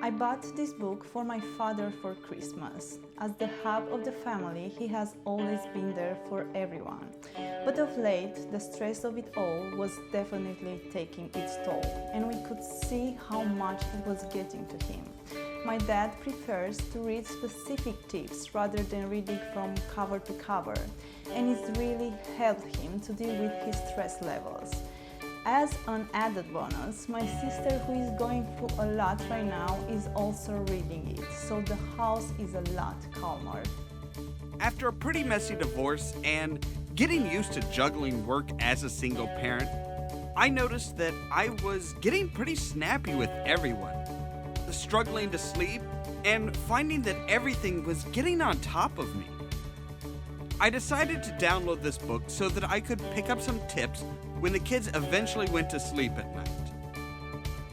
I bought this book for my father for Christmas. As the hub of the family, he has always been there for everyone. But of late, the stress of it all was definitely taking its toll, and we could see how much it was getting to him. My dad prefers to read specific tips rather than reading from cover to cover, and it's really helped him to deal with his stress levels. As an added bonus, my sister, who is going through a lot right now, is also reading it, so the house is a lot calmer. After a pretty messy divorce and getting used to juggling work as a single parent, I noticed that I was getting pretty snappy with everyone, struggling to sleep, and finding that everything was getting on top of me. I decided to download this book so that I could pick up some tips when the kids eventually went to sleep at night.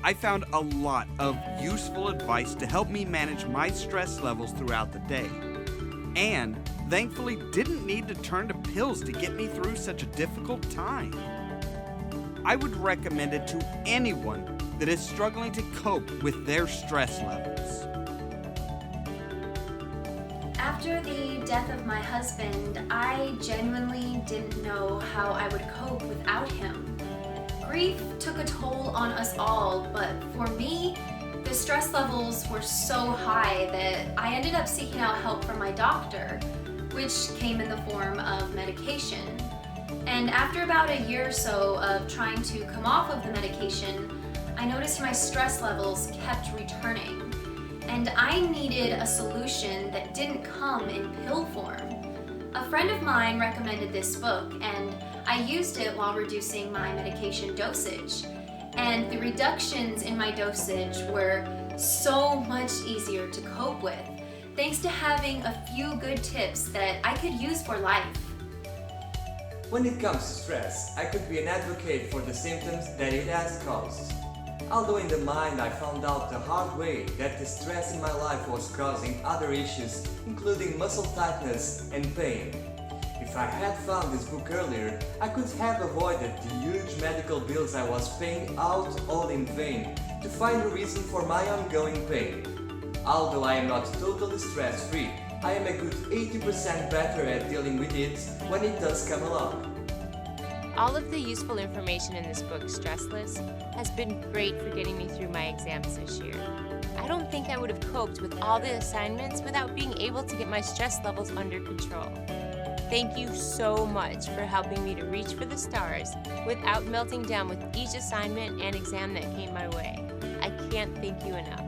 I found a lot of useful advice to help me manage my stress levels throughout the day, and thankfully didn't need to turn to pills to get me through such a difficult time. I would recommend it to anyone that is struggling to cope with their stress levels. After the death of my husband, I genuinely didn't know how I would cope without him. Grief took a toll on us all, but for me, the stress levels were so high that I ended up seeking out help from my doctor, which came in the form of medication. And after about a year or so of trying to come off of the medication, I noticed my stress levels kept returning. And I needed a solution that didn't come in pill form. A friend of mine recommended this book, and I used it while reducing my medication dosage. And the reductions in my dosage were so much easier to cope with, thanks to having a few good tips that I could use for life. When it comes to stress, I could be an advocate for the symptoms that it has caused. Although in the mind I found out the hard way that the stress in my life was causing other issues, including muscle tightness and pain. If I had found this book earlier, I could have avoided the huge medical bills I was paying out all in vain to find a reason for my ongoing pain. Although I am not totally stress-free, I am a good 80% better at dealing with it when it does come along. All of the useful information in this book, Stressless, has been great for getting me through my exams this year. I don't think I would have coped with all the assignments without being able to get my stress levels under control. Thank you so much for helping me to reach for the stars without melting down with each assignment and exam that came my way. I can't thank you enough.